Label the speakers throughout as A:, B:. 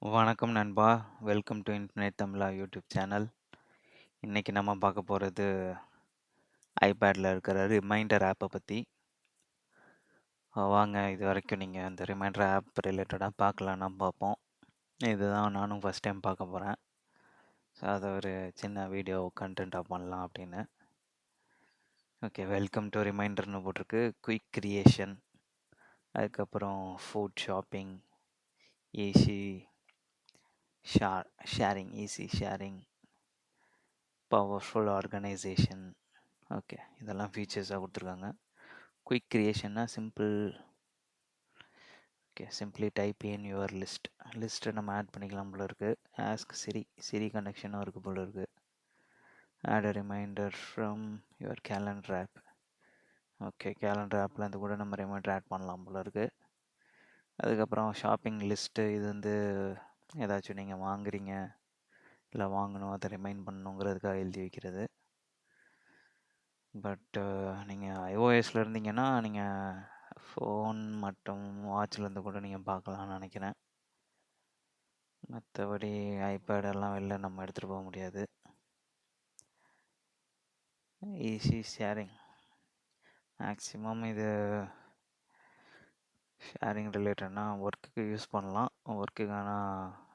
A: வணக்கம் நண்பா. Welcome to infinite Tamizha YouTube channel. இன்னைக்கு நம்ம பார்க்க போகிறது ஐபேடில் இருக்கிற ரிமைண்டர் ஆப்பை பற்றி. வாங்க இது வரைக்கும் நீங்கள் அந்த ரிமைண்டர் ஆப் ரிலேட்டடாக பார்க்கலன்னா பார்ப்போம். இதுதான் நானும் ஃபஸ்ட் டைம் பார்க்க போகிறேன். ஸோ அதை ஒரு சின்ன வீடியோ கண்டென்ட்டாக பண்ணலாம் அப்படின்னு. ஓகே, வெல்கம் டு ரிமைண்டர்னு போட்டிருக்கு. குயிக் கிரியேஷன், அதுக்கப்புறம் food shopping, easy sharing, easy sharing, powerful organisation. Okay, இதெல்லாம் ஃபீச்சர்ஸாக கொடுத்துருக்காங்க. குயிக் கிரியேஷன்னா simple. Okay, simply type in your லிஸ்ட்டை நம்ம ஆட் பண்ணிக்கலாம் போல இருக்குது. ஆஸ்க் சிரி கனெக்ஷனும் இருக்குது போல இருக்குது. Add a reminder from your calendar app. Okay, calendar ஆப்பில் இருந்து கூட நம்ம ரிமைண்டர் ஆட் பண்ணலாம் போல இருக்குது. அதுக்கப்புறம் ஷாப்பிங் லிஸ்ட்டு, இது வந்து ஏதாச்சும் நீங்கள் வாங்குறீங்க இல்லை வாங்கணும் அதை ரிமைண்ட் பண்ணணுங்கிறதுக்காக எழுதி வைக்கிறது. பட் நீங்கள் ஐஓஎஸில் இருந்தீங்கன்னா நீங்கள் ஃபோன் மற்றும் வாட்ச்லேருந்து கூட நீங்கள் பார்க்கலாம்னு நினைக்கிறேன். மற்றபடி ஐபேடெல்லாம் வெளில நம்ம எடுத்துகிட்டு போக முடியாது. ஈஸி ஷேரிங், மேக்ஸிமம் இது ஷேரிங் ரிலேட்டட்னா ஒர்க்குக்கு யூஸ் பண்ணலாம். ஒர்க்குக்கான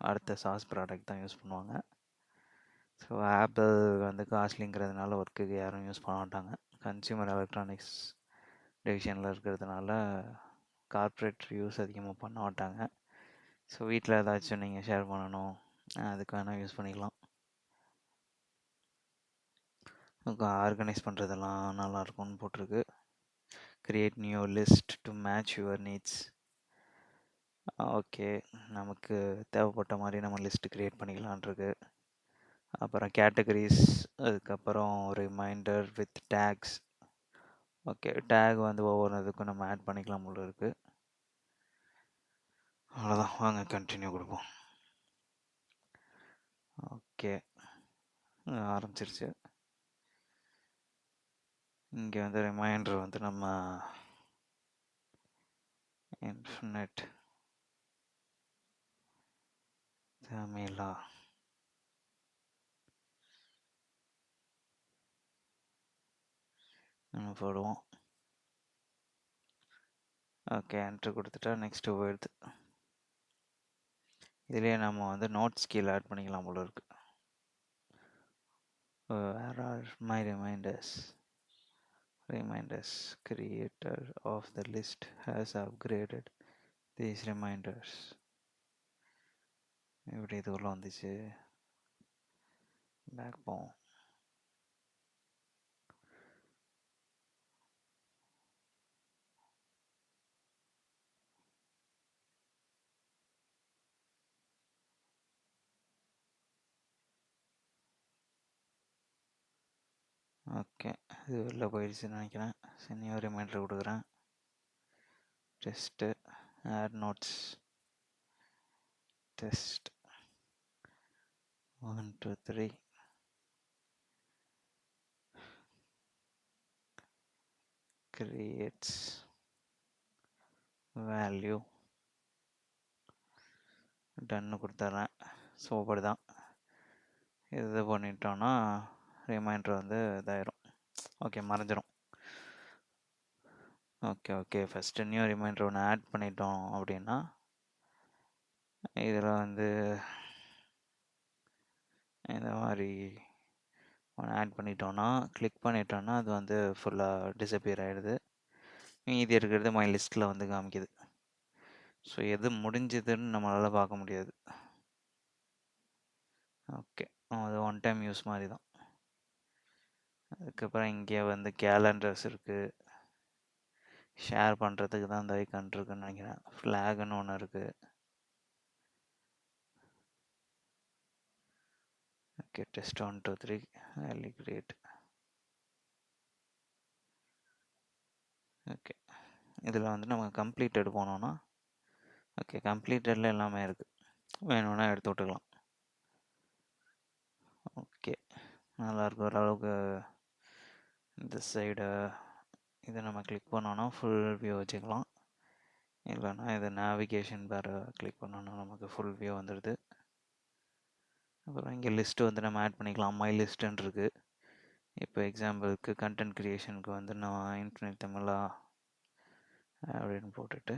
A: அடுத்த சாஸ் ப்ராடக்ட் தான் யூஸ் பண்ணுவாங்க. ஸோ ஆப்பிள் வந்து காஸ்ட்லிங்கிறதுனால ஒர்க்குக்கு யாரும் யூஸ் பண்ண மாட்டாங்க. கன்சியூமர் எலக்ட்ரானிக்ஸ் டிவிஷனில் இருக்கிறதுனால கார்ப்பரேட் யூஸ் அதிகமாக பண்ண மாட்டாங்க. ஸோ வீட்டில் ஏதாச்சும் நீங்கள் ஷேர் பண்ணணும், அதுக்கு வேணால் யூஸ் பண்ணிக்கலாம். ஆர்கனைஸ் பண்ணுறதெல்லாம் நல்லாயிருக்கும்னு போட்டிருக்கு. Create new list to match your needs. Okay, நமக்கு தேவைப்பட்ட மாதிரி நம்ம லிஸ்ட் க்ரியேட் பண்ணிக்கலான்ருக்கு. அப்புறம் கேட்டகரிஸ், அதுக்கப்புறம் reminder with tags. Okay, tag வந்து ஒவ்வொரு இதுக்கும் நம்ம ஆட் பண்ணிக்கலாம் போல இருக்குது. அவ்வளோதான், வாங்க கண்டினியூ கொடுப்போம். ஓகே, ஆரம்பிச்சிருச்சு. இங்கே வந்து ரிமைண்டர் வந்து நம்ம இன்ஃபினைட் தமிழா நம்ம போடுவோம். ஓகே, என்ட்ரு கொடுத்துட்டா நெக்ஸ்ட்டு வருது. இதுலேயே நம்ம வந்து நோட்ஸ் கீழே ஆட் பண்ணிக்கலாம் போல இருக்கு. Where are my reminders creator of the list has upgraded these reminders. இப்படி இது உள்ள வந்துச்சு. பேக் போவோம். ஓகே, இது வெளில போயிடுச்சுன்னு நினைக்கிறேன். சரி, ரிமைண்டர் கொடுக்குறேன். Test, add notes, test 1 2 3, creates value, டன்னு கொடுத்துட்றேன். சூப்பர் தான். இது பண்ணிட்டோன்னா ரிமைண்டர் வந்து இதாயிரும். ஓகே, மறைஞ்சிரும். ஓகே, ஃபஸ்ட்டு நியூ ரிமைண்டர் ஒன்று ஆட் பண்ணிட்டோம் அப்படின்னா இதில் வந்து இந்த மாதிரி ஒன்று ஆட் பண்ணிட்டோன்னா, கிளிக் பண்ணிட்டோன்னா அது வந்து ஃபுல்லாக டிஸப்பியர் ஆகிடுது. மீதி இருக்கிறது மை லிஸ்ட்டில் வந்து காமிக்குது. ஸோ எது முடிஞ்சதுன்னு நம்மளால் பார்க்க முடியாது. ஓகே, அது ஒன் டைம் யூஸ் மாதிரி தான். அதுக்கப்புறம் இங்கே வந்து கேலண்டர்ஸ் இருக்குது. ஷேர் பண்ணுறதுக்கு தான் இந்த ஐக்கான் இருக்குன்னு நினைக்கிறேன். ஃப்ளாக்னு ஒன்று இருக்குது. Okay, test 1 2 3 value create. Okay, இதில் வந்து நம்ம கம்ப்ளீட்டட் போனோன்னா, ஓகே கம்ப்ளீட்டடில் எல்லாமே இருக்குது. வேணும்னா எடுத்து விட்டுக்கலாம். ஓகே, நல்லாயிருக்கு ஓரளவுக்கு. இந்த சைடு இதை நம்ம கிளிக் பண்ணோன்னா ஃபுல் வியூ வச்சுக்கலாம். இல்லைன்னா இது நேவிகேஷன் பாரை கிளிக் பண்ணோன்னா நமக்கு ஃபுல் வியூ வந்துடுது. அப்புறம் இங்கே லிஸ்ட்டு வந்து நம்ம ஆட் பண்ணிக்கலாம். மை லிஸ்ட்டுன்னு இருக்குது. இப்போ எக்ஸாம்பிளுக்கு கண்டென்ட் க்ரியேஷனுக்கு வந்து நான் இன்ஃபினிட் தமிழா அப்படின்னு போட்டுட்டு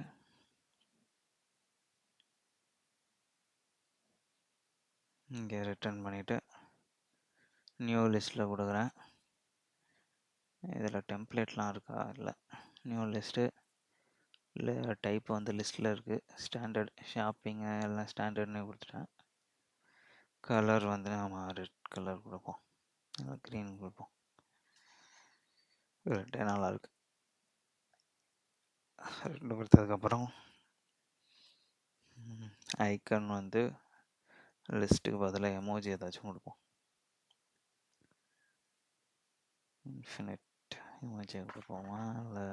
A: இங்கே ரிட்டர்ன் பண்ணிவிட்டு நியூ லிஸ்ட்டில் கொடுக்குறேன். இதில் டெம்ப்ளேட்லாம் இருக்கா? இல்லை. நியூ லிஸ்ட்டு இல்லை, டைப் வந்து லிஸ்ட்டில் இருக்குது. ஸ்டாண்டர்ட் ஷாப்பிங்கு எல்லாம் ஸ்டாண்டர்ட்னு கொடுத்துட்டேன். கலர் வந்து நம்ம ரெட் கலர் கொடுப்போம், இல்லை க்ரீன் கொடுப்போம். ரெட்டே நல்லாயிருக்கு. ரெண்டு கொடுத்ததுக்கப்புறம் ஐக்கன் வந்து லிஸ்ட்டுக்கு பதிலாக எமோஜி ஏதாச்சும் கொடுப்போம். இன்ஃபினிட் எமோஜி கொடுப்போமா, இல்லை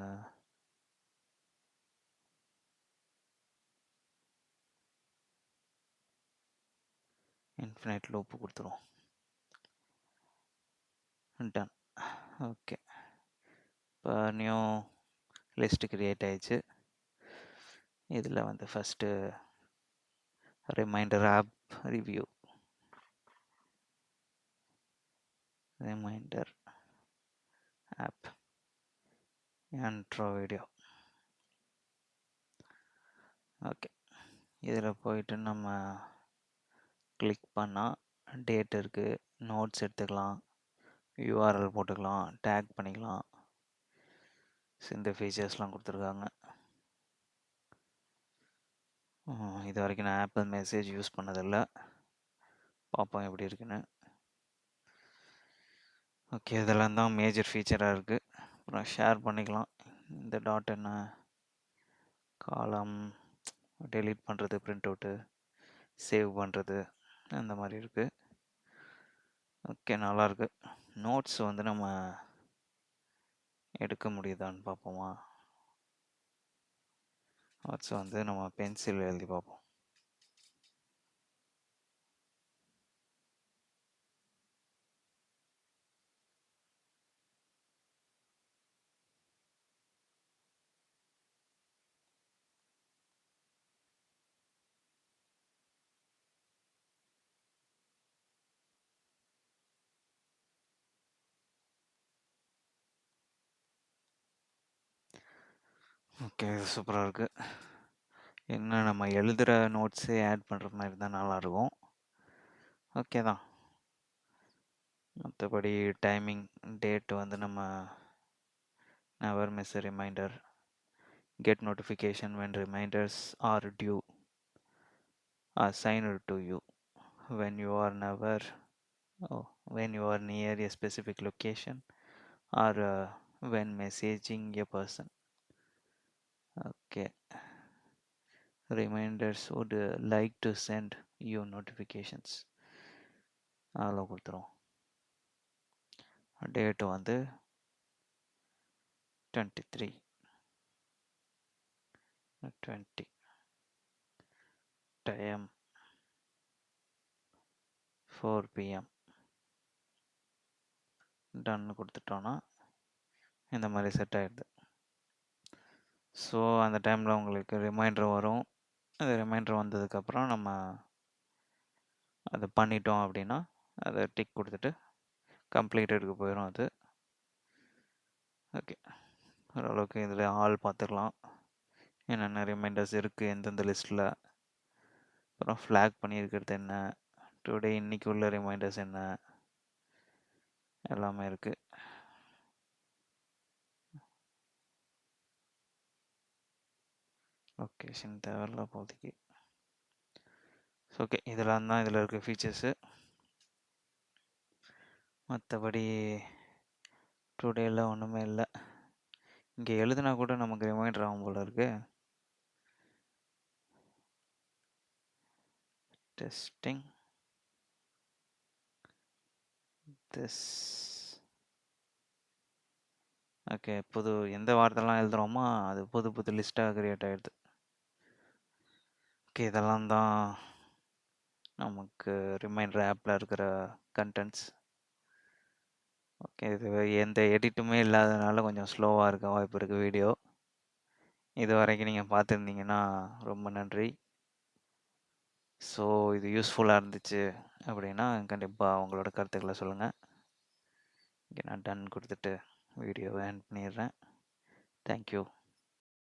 A: இன்ஃபினிட் லூப்பு கொடுத்துருவோம். டன். ஓகே, இப்போ நியூ லிஸ்ட்டு க்ரியேட் ஆயிடுச்சு. இதில் வந்து first reminder app review, reminder app intro video. Okay, இதில் போயிட்டு நம்ம கிளிக் பண்ணால் டேட் இருக்குது, நோட்ஸ் எடுத்துக்கலாம், யூஆர்எல் போட்டுக்கலாம், டேக் பண்ணிக்கலாம். இந்த ஃபீச்சர்ஸ்லாம் கொடுத்துருக்காங்க. இது வரைக்கும் நான் ஆப்பிள் மெசேஜ் யூஸ் பண்ணதில்லை, பார்ப்போம் எப்படி இருக்குன்னு. ஓகே, இதெல்லாம் தான் மேஜர் ஃபீச்சராக இருக்குது. அப்புறம் ஷேர் பண்ணிக்கலாம். இந்த டாட் என்ன காலம் டெலீட் பண்ணுறது, பிரிண்ட் அவுட்டு சேவ் பண்ணுறது, அந்த மாதிரி இருக்குது. ஓகே, நல்லாயிருக்கு. நோட்ஸ் வந்து நம்ம எடுக்க முடியுதான்னு பார்ப்போமா. நோட்ஸ் வந்து நம்ம பென்சில் எழுதி பார்ப்போம். ஓகே, இது சூப்பராக இருக்குது. என்ன நம்ம எழுதுகிற நோட்ஸே ஆட் பண்ணுற மாதிரி தான் நல்லாயிருக்கும். ஓகே தான். மற்றபடி டைமிங் டேட் வந்து நம்ம never miss a reminder, get notification when reminders are due, assigned to you, when you are never when you are near a specific location, or when messaging a person. Okay, reminders would like to send you notifications. அதில் கொடுத்துருவோம். Date வந்து 23/20, time 4 PM. டன்னு கொடுத்துட்டோன்னா இந்த மாதிரி set ஆகிடுது. So அந்த டைமில் உங்களுக்கு reminder வரும். அந்த ரிமைண்டர் வந்ததுக்கப்புறம் நம்ம அதை பண்ணிட்டோம் அப்படின்னா அதை டிக் கொடுத்துட்டு கம்ப்ளீட்டடுக்கு போயிடும் அது. ஓகே, ஓரளவுக்கு இதில் ஆல் பார்த்துக்கலாம், என்னென்ன ரிமைண்டர்ஸ் இருக்குது எந்தெந்த லிஸ்ட்டில். அப்புறம் ஃப்ளாக் பண்ணியிருக்கிறது என்ன, டுடே இன்றைக்கி உள்ள ரிமைண்டர்ஸ் என்ன, எல்லாமே இருக்குது. லொக்கேஷன் தேவையில்ல போதைக்கு. ஓகே, இதெல்லாம் தான் இதில் இருக்க ஃபீச்சர்ஸு. மற்றபடி டுடேயில் ஒன்றுமே இல்லை. இங்கே எழுதுனா கூட நமக்கு ரிமைண்டர் ஆகும் போல் இருக்கு. Testing this. ஓகே, எந்த வார்த்தைலாம் எழுதுகிறோமோ அது புது லிஸ்ட்டாக க்ரியேட் ஆகிடுது. ஓகே, இதெல்லாம் தான் நமக்கு ரிமைண்டர் ஆப்பில் இருக்கிற கண்டென்ட்ஸ். ஓகே, இது எந்த எடிட்டுமே இல்லாததுனால கொஞ்சம் ஸ்லோவாக இருக்க வாய்ப்பு இருக்குது வீடியோ. இது வரைக்கும் நீங்கள் பார்த்துருந்தீங்கன்னா ரொம்ப நன்றி. ஸோ இது யூஸ்ஃபுல்லாக இருந்துச்சு அப்படின்னா கண்டிப்பாக உங்களோட கருத்துக்களை சொல்லுங்கள். இங்கே நான் டன் கொடுத்துட்டு வீடியோவை எண்ட் பண்ணிடுறேன். தேங்க்யூ.